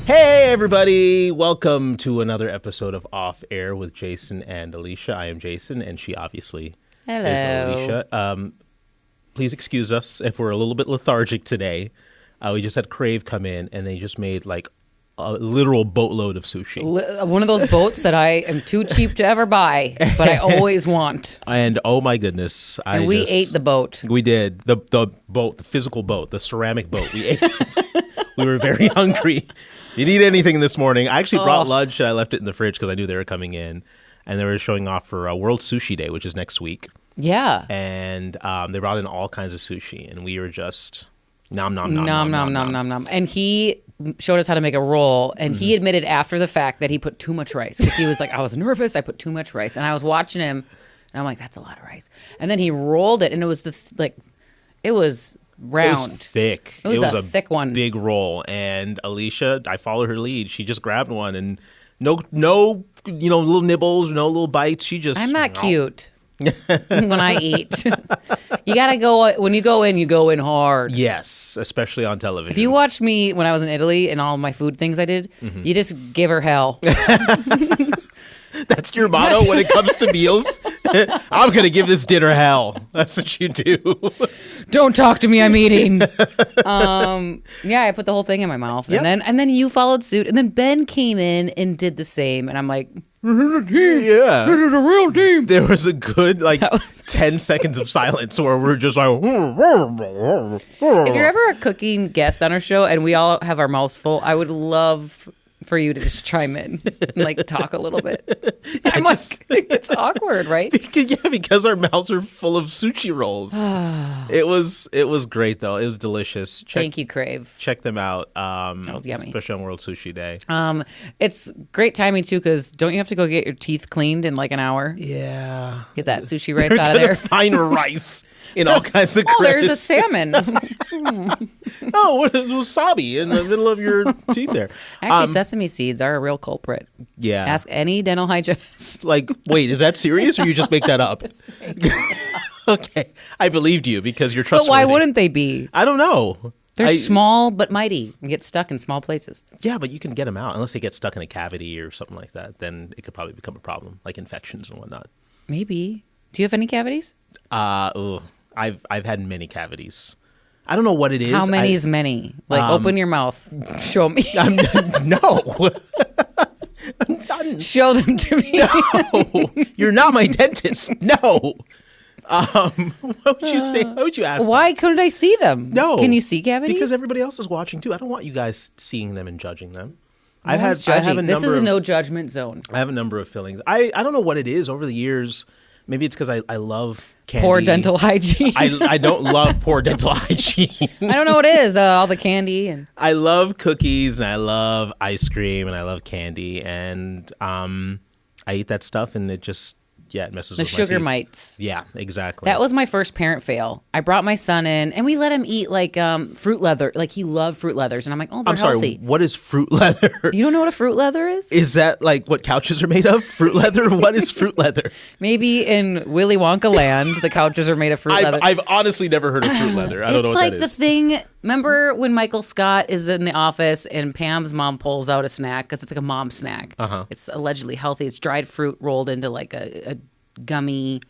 Hey, everybody. Welcome to another episode of Off Air with Jason and Alicia. I am Jason, and she obviously is Alicia. Please excuse us if we're a little bit lethargic today. We just had Crave come in, and they just made like a literal boatload of sushi. One of those boats that I am too cheap to ever buy, but I always want. And oh my goodness. We ate the boat. We did. The boat, the physical boat, the ceramic boat. We ate. We were very hungry. Didn't eat anything this morning. I actually brought lunch, and I left it in the fridge because I knew they were coming in. And they were showing off for World Sushi Day, which is next week. Yeah. And they brought in all kinds of sushi, and we were just nom, nom, nom, nom, nom, nom, nom, nom. And he showed us how to make a roll, and he admitted after the fact that he put too much rice because he was like, I was nervous, I put too much rice. And I was watching him, and I'm like, that's a lot of rice. And then he rolled it, and it was it was round. It was thick. It was a thick one. Big roll. And Alicia, I followed her lead. She just grabbed one, and no, little nibbles, no little bites. She just. I'm not cute. When I eat, you gotta go. When you go in hard. Yes, especially on television. If you watched me when I was in Italy and all my food things I did, you just give her hell. That's your motto when it comes to meals? I'm going to give this dinner hell. That's what you do. Don't talk to me, I'm eating. Yeah, I put the whole thing in my mouth. Yep. And then you followed suit. And then Ben came in and did the same. And I'm like, Yeah. this is a real team. There was a good 10 seconds of silence where we're just like. If you're ever a cooking guest on our show and we all have our mouths full, I would love for you to just chime in and talk a little bit. It's awkward, right? Because our mouths are full of sushi rolls. It was great though. It was delicious. Thank you, Crave. Check them out. That was yummy, especially on World Sushi Day. It's great timing too because don't you have to go get your teeth cleaned in like an hour? Yeah. Get that sushi rice out of there. Find rice in all kinds of. Oh, there's a salmon. What is wasabi in the middle of your teeth there? Actually, sesame seeds are a real culprit. Yeah. Ask any dental hygienist. Wait, is that serious or you just make that up? Okay. I believed you because you're trustworthy. But why wouldn't they be? I don't know. They're small but mighty and get stuck in small places. Yeah, but you can get them out. Unless they get stuck in a cavity or something like that, then it could probably become a problem, like infections and whatnot. Maybe. Do you have any cavities? I've had many cavities. I don't know what it is. How many is many? Open your mouth. Show me. No. Show them to me. No. You're not my dentist. No. What would you say? What would you ask? Why couldn't I see them? No. Can you see cavities? Because everybody else is watching too. I don't want you guys seeing them and judging them. This is a no judgment zone. I have a number of fillings. I don't know what it is over the years. Maybe it's because I love candy. Poor dental hygiene. I don't love poor dental hygiene. I don't know what it is. All the candy and I love cookies and I love ice cream and I love candy and I eat that stuff and it just it messes with my teeth. The sugar mites. Yeah, exactly. That was my first parent fail. I brought my son in and we let him eat fruit leather. He loved fruit leathers and I'm like, oh, they're healthy. What is fruit leather? You don't know what a fruit leather is? Is that what couches are made of? Fruit leather? What is fruit leather? Maybe in Willy Wonka land, the couches are made of fruit leather. I've honestly never heard of fruit leather. I don't know what that is. It's like the thing. Remember when Michael Scott is in the office and Pam's mom pulls out a snack because it's like a mom snack. It's allegedly healthy. It's dried fruit rolled into a gummy.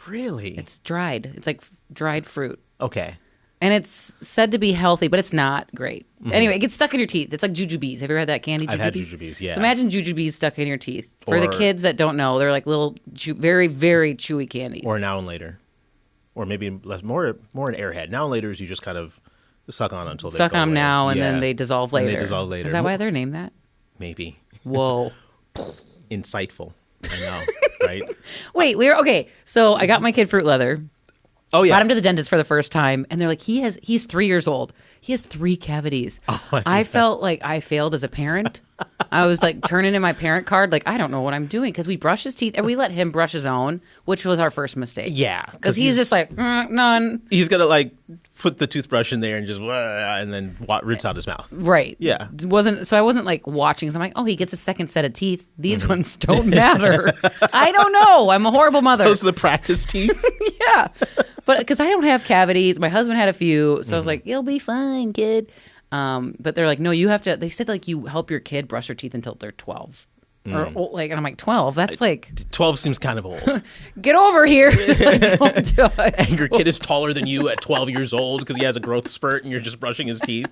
Really? It's dried. It's like dried fruit. Okay. And it's said to be healthy, but it's not great. Anyway, it gets stuck in your teeth. It's like jujubes. Have you ever had that candy? I've had jujubes, yeah. So imagine jujubes stuck in your teeth. For the kids that don't know, they're like little, very, very chewy candies. Or Now and Later. Or maybe more an Airhead. Now and Later is you just kind of suck on until they suck on them now and yeah. then they dissolve later. And they dissolve later. Is that why they're named that? Maybe. Whoa. Insightful. I know, right? Wait, okay. So I got my kid fruit leather. Oh yeah. Brought him to the dentist for the first time, and they're like, he's 3 years old. He has 3 cavities. Oh, I felt like I failed as a parent. I was turning in my parent card, I don't know what I'm doing because we brush his teeth and we let him brush his own, which was our first mistake. Yeah, because he's just none. He's gonna put the toothbrush in there and just and then rinse out his mouth. Right. Yeah. I wasn't watching. So I'm oh, he gets a second set of teeth. These ones don't matter. I don't know. I'm a horrible mother. Those are the practice teeth. Yeah. But because I don't have cavities, my husband had a few, so I was like, "You'll be fine, kid." But they're like, no, you have to. They said like you help your kid brush their teeth until they're 12. Or like, and I'm like 12. That's like 12 seems kind of old. Get over here. Like, don't do it. And your kid is taller than you at 12 years old because he has a growth spurt and you're just brushing his teeth.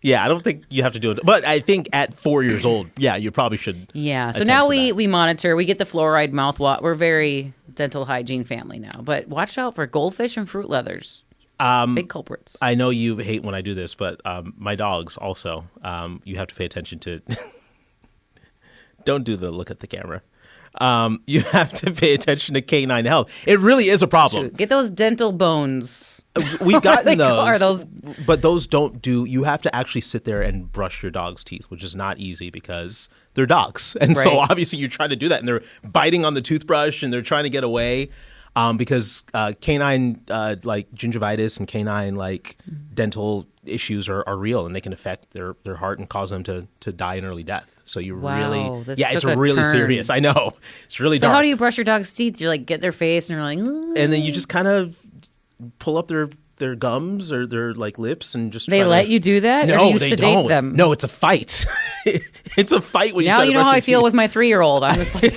Yeah, I don't think you have to do it. But I think at 4 years old, yeah, you probably should. Yeah. So now we monitor. We get the fluoride mouthwash. We're very dental hygiene family now. But watch out for goldfish and fruit leathers. Big culprits. I know you hate when I do this, but my dogs also, you have to pay attention to. Don't do the look at the camera. You have to pay attention to canine health. It really is a problem. Shoot. Get those dental bones. We've gotten those, but those don't do. You have to actually sit there and brush your dog's teeth, which is not easy because they're dogs, and so obviously you're trying to do that, and they're biting on the toothbrush and they're trying to get away. Because canine like gingivitis and canine like dental issues are real, and they can affect their heart and cause them to die an early death. So you it's really serious. I know, it's really dark. So how do you brush your dog's teeth? You like get their face and you're like, ooh. And then you just kind of pull up their gums or their like lips and just. They let you do that? No, or do you they sedate don't. them? No, it's a fight. It's a fight when you. Now try to you know brush how your I feel teeth. with my 3-year-old. I'm just like.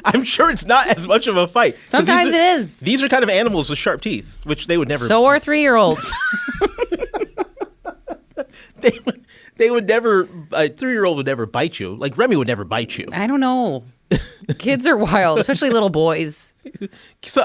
I'm sure it's not as much of a fight. Sometimes it is. These are kind of animals with sharp teeth, which they would never. So are 3-year-olds. They would never. A 3-year-old would never bite you. Like Remy would never bite you. I don't know. Kids are wild, especially little boys. So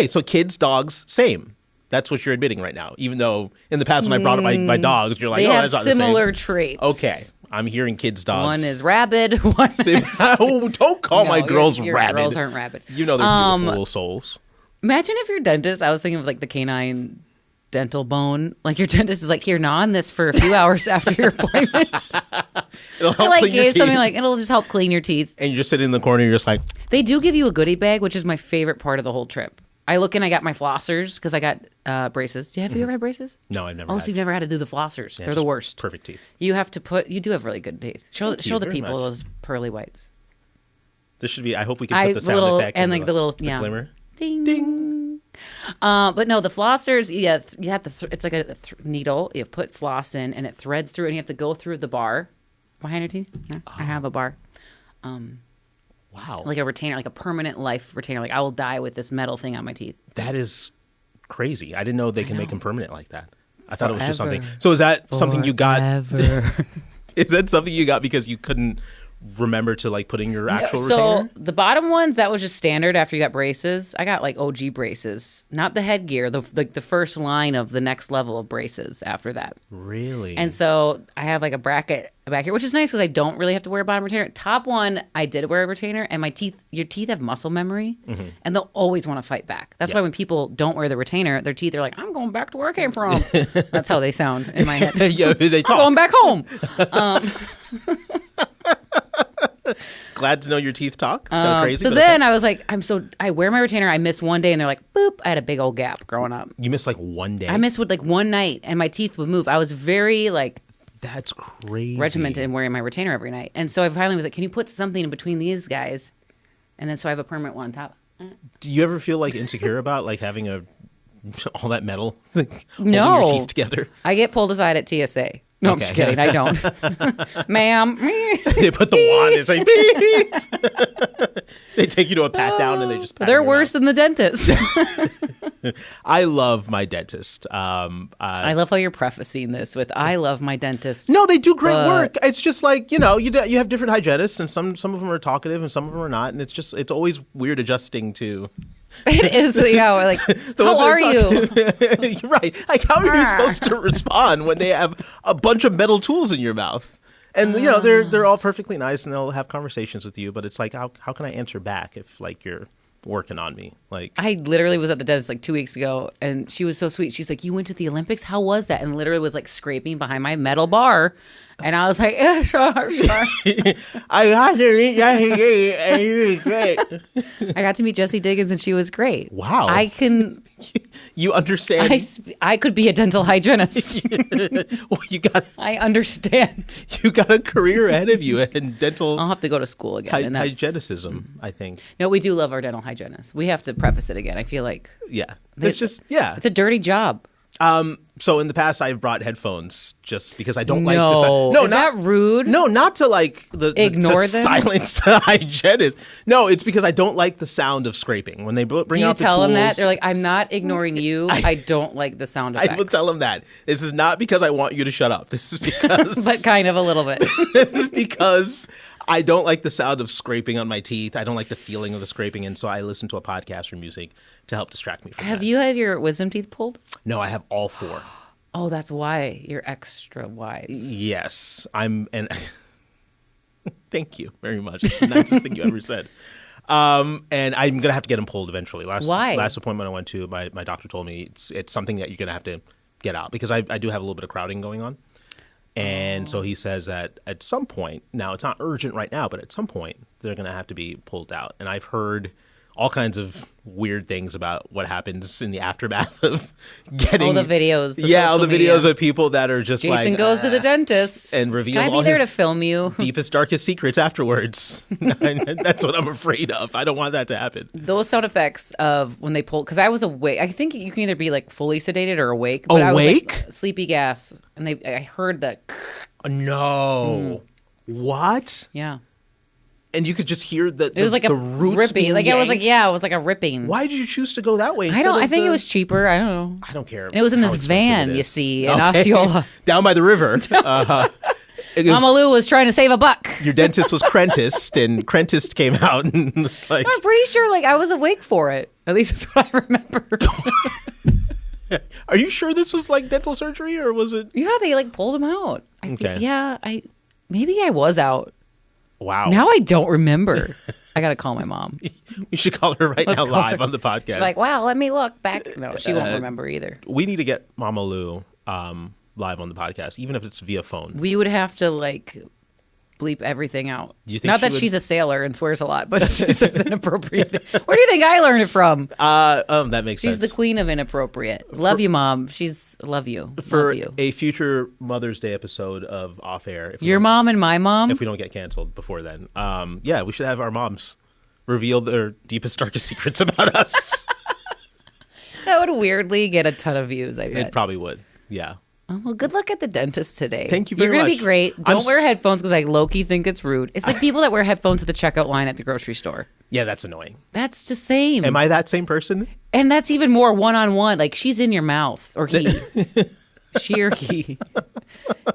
so kids, dogs, same. That's what you're admitting right now. Even though in the past when I brought up my dogs, you're like, they have that's not similar the same. traits. Okay, I'm hearing kids' dogs. One is rabid. One is... Oh, don't call my girls your rabid. Girls aren't rabid. You know they're beautiful souls. Imagine if your dentist, I was thinking of like the canine dental bone. Like your dentist is like, here, gnaw on this for a few hours after your appointment. It'll help like clean your teeth. something like, it'll just help clean your teeth. And you're just sitting in the corner, you're just like. They do give you a goodie bag, which is my favorite part of the whole trip. I look and I got my flossers because I got braces. Have you ever had braces? No, I've never. Oh, so you've never had to do the flossers? Yeah, they're the worst. Perfect teeth. You have to put. You do have really good teeth. Show the people much. those pearly whites. This should be. I hope we can put the sound effect and like the little glimmer. Ding ding. But no, the flossers. Yeah, you have to. It's like a needle. You put floss in, and it threads through, and you have to go through the bar behind your teeth. Yeah, I have a bar. Wow. Like a retainer, like a permanent life retainer. Like I will die with this metal thing on my teeth. That is crazy. I didn't know they can make them permanent like that. I thought it was just something. So is that something you got? Is that something you got because you couldn't remember to like put in your actual retainer? So the bottom ones, that was just standard after you got braces. I got like OG braces, not the headgear, the first line of the next level of braces after that. Really? And so I have like a bracket back here, which is nice because I don't really have to wear a bottom retainer. Top one, I did wear a retainer, and your teeth have muscle memory, and they'll always want to fight back. That's why when people don't wear the retainer, their teeth are like, I'm going back to where I came from. That's how they sound in my head. Yeah, they talk. I'm going back home. Glad to know your teeth talk. It's kind of crazy. So then I was like, I wear my retainer. I miss one day, and they're like, boop. I had a big old gap growing up. You missed like one day? I missed like one night, and my teeth would move. I was very like, that's crazy. Regimented in wearing my retainer every night. And so I finally was like, can you put something in between these guys? And then so I have a permanent one on top. Do you ever feel like insecure about like having all that metal holding No. your teeth together? I get pulled aside at TSA. No, I'm just kidding. I don't. Ma'am. They put the wand. It's like, beep. They take you to a pat down and they just pat They're your worse mouth. than the dentist. I love my dentist. I love how you're prefacing this with, I love my dentist. No, they do great work. It's just like, you have different hygienists, and some of them are talkative and some of them are not. And it's always weird adjusting to. It is, like, how are you? You're right. Like, how are you supposed to respond when they have a bunch of metal tools in your mouth? And, they're all perfectly nice and they'll have conversations with you. But it's like, how can I answer back if, like, you're working on me? Like, I literally was at the dentist like 2 weeks ago, and she was so sweet. She's like, you went to the Olympics? How was that? And literally was like scraping behind my metal bar. And I was like, sure. I got to meet Jessie Diggins, and she was great. I got to meet Jessie Diggins, and she was great. Wow. I can... You understand? I could be a dental hygienist. Well, I understand. You got a career ahead of you in dental. I'll have to go to school again. And hygienicism, I think. No, we do love our dental hygienists. We have to preface it again. I feel like it's just. It's a dirty job. So in the past, I've brought headphones just because I don't like No. the sound. No, Is that rude? No, not to like Ignore to them? silence the hygienist. No, it's because I don't like the sound of scraping. When they bring out the tools. Do you tell them that? They're like, I'm not ignoring you. I don't like the sound effects. I will tell them that. This is not because I want you to shut up. This is because... But kind of a little bit. This is because I don't like the sound of scraping on my teeth. I don't like the feeling of the scraping. And so I listen to a podcast or music to help distract me from that. Have you had your wisdom teeth pulled? No, I have all 4. Oh, that's why you're extra wise. Yes. And thank you very much. It's the nicest thing you ever said. And I'm going to have to get them pulled eventually. Why? Last appointment I went to, my doctor told me it's something that you're going to have to get out because I do have a little bit of crowding going on. And so he says that at some point, now it's not urgent right now, but at some point they're going to have to be pulled out. And I've heard all kinds of weird things about what happens in the aftermath of getting... All the videos. All the videos of people that are just Jason goes to the dentist. And reveals Can I be all there his to film you? deepest, darkest secrets afterwards. That's what I'm afraid of. I don't want that to happen. Those sound effects of when they pull... Because I was awake. I think you can either be like fully sedated or awake. But awake? I was like sleepy gas. And I heard the... No. What? Yeah. And you could just hear the It was like the a roots ripping. being Like yanked? it was like, yeah, it was like a ripping. Why did you choose to go that way? I think it was cheaper. I don't know. I don't care. And it was in how this expensive van, it you is. see, in Osceola. Down by the river. Mama Lou was trying to save a buck. Your dentist was Crentist, and Crentist came out and was like... I'm pretty sure like I was awake for it. At least that's what I remember. Are you sure this was like dental surgery or was it... Yeah, they like pulled him out. Maybe I was out. Wow. Now I don't remember. I got to call my mom. We should call her right now call live her. on the podcast. She's like, wow, let me look back. No, she won't remember either. We need to get Mama Lou live on the podcast, even if it's via phone. We would have to like bleep everything out. Do you think Not that she's a sailor and swears a lot, but she says inappropriate things. Where do you think I learned it from? That makes sense. She's the queen of inappropriate. Love you, Mom. Love you. For Love you. a future Mother's Day episode of Off Air. Your mom and my mom? If we don't get canceled before then. We should have our moms reveal their deepest, darkest secrets about us. That would weirdly get a ton of views, I bet. It probably would. Yeah. Oh, well, good luck at the dentist today. Thank you very much. You're going to be great. Don't wear headphones because I low-key think it's rude. It's like people that wear headphones at the checkout line at the grocery store. Yeah, that's annoying. That's the same. Am I that same person? And that's even more one-on-one. Like, she's in your mouth. Or he. She or he.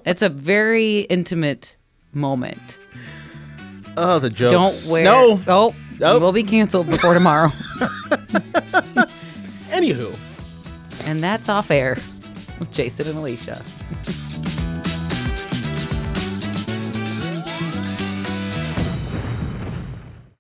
It's a very intimate moment. Oh, the jokes. Don't wear... No. Oh, we'll be canceled before tomorrow. Anywho. And that's Off Air with Jason and Alicia.